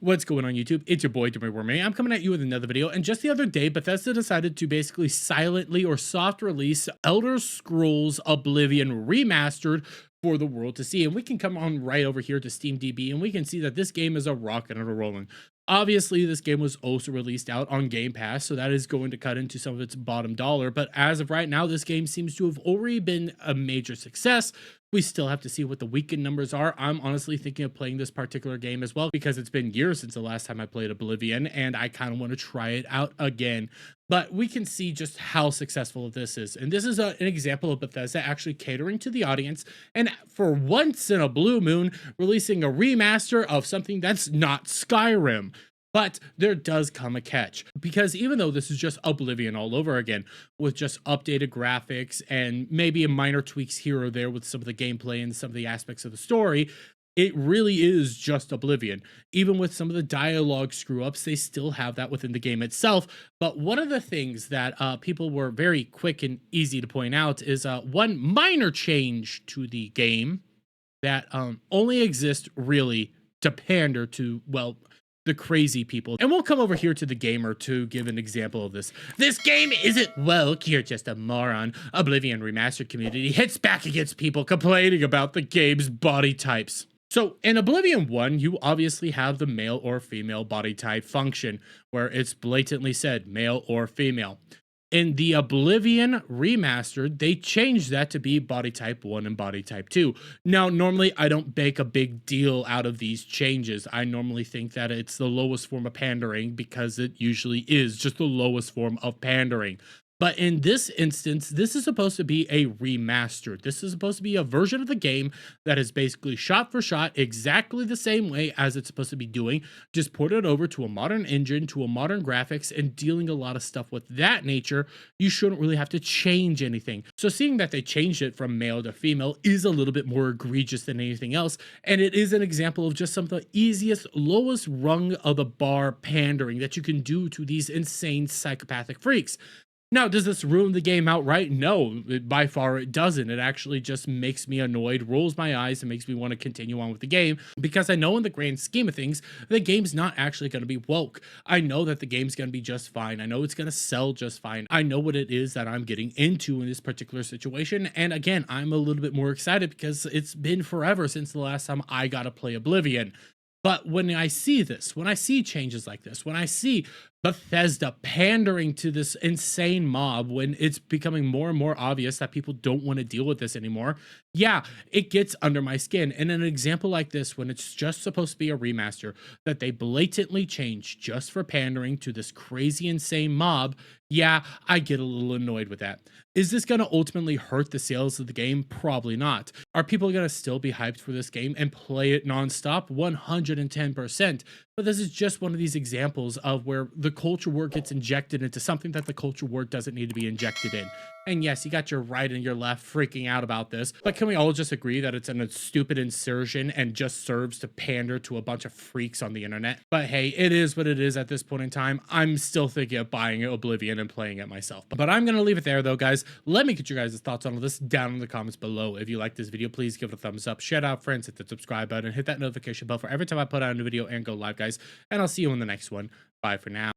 What's going on YouTube? It's your boy Wormy. I'm coming at you with another video, and just the other day Bethesda decided to basically silently or soft release Elder Scrolls Oblivion Remastered for the world to see. And we can come on right over here to SteamDB and we can see that this game is a rockin' and a rolling. Obviously, this game was also released out on Game Pass, so that is going to cut into some of its bottom dollar. But as of right now, this game seems to have already been a major success. We still have to see what the weekend numbers are. I'm honestly thinking of playing this particular game as well because it's been years since the last time I played Oblivion, and I kind of want to try it out again. But we can see just how successful this is. And this is an example of Bethesda actually catering to the audience, and for once in a blue moon, releasing a remaster of something that's not Skyrim. But there does come a catch, because even though this is just Oblivion all over again, with just updated graphics and maybe a minor tweaks here or there with some of the gameplay and some of the aspects of the story, it really is just Oblivion. Even with some of the dialogue screw-ups, they still have that within the game itself. But one of the things that people were very quick and easy to point out is one minor change to the game that only exists really to pander to, well, the crazy people. And we'll come over here to the gamer to give an example of this. This game isn't woke, you're just a moron. Oblivion Remastered community hits back against people complaining about the game's body types. So in Oblivion 1, you obviously have the male or female body type function, where it's blatantly said male or female. In the Oblivion Remastered, they changed that to be body type 1 and body type 2. Now, normally I don't make a big deal out of these changes. I normally think that it's the lowest form of pandering because it usually is just the lowest form of pandering. But in this instance, this is supposed to be a remaster. This is supposed to be a version of the game that is basically shot for shot exactly the same way as it's supposed to be doing, just ported over to a modern engine, to a modern graphics, and dealing a lot of stuff with that nature. You shouldn't really have to change anything. So seeing that they changed it from male to female is a little bit more egregious than anything else, and it is an example of just some of the easiest, lowest rung of the bar pandering that you can do to these insane psychopathic freaks. Now, does this ruin the game outright? No, by far it doesn't. It actually just makes me annoyed, rolls my eyes, and makes me want to continue on with the game, because I know in the grand scheme of things, the game's not actually going to be woke. I know that the game's going to be just fine. I know it's going to sell just fine. I know what it is that I'm getting into in this particular situation. And again, I'm a little bit more excited because it's been forever since the last time I got to play Oblivion. But when I see this, when I see changes like this, when I see Bethesda pandering to this insane mob, when it's becoming more and more obvious that people don't want to deal with this anymore, yeah, it gets under my skin. And an example like this, when it's just supposed to be a remaster, that they blatantly change just for pandering to this crazy, insane mob, yeah, I get a little annoyed with that. Is this going to ultimately hurt the sales of the game? Probably not. Are people going to still be hyped for this game and play it nonstop? 110%. But this is just one of these examples of where the culture war gets injected into something that the culture war doesn't need to be injected in. And yes, you got your right and your left freaking out about this, but can we all just agree that it's a stupid insertion and just serves to pander to a bunch of freaks on the internet? But hey, it is what it is at this point in time. I'm still thinking of buying Oblivion and playing it myself. But I'm going to leave it there though, guys. Let me get your guys' thoughts on all this down in the comments below. If you like this video, please give it a thumbs up, share it out, friends, hit the subscribe button, hit that notification bell for every time I put out a new video and go live, guys. And I'll see you in the next one. Bye for now.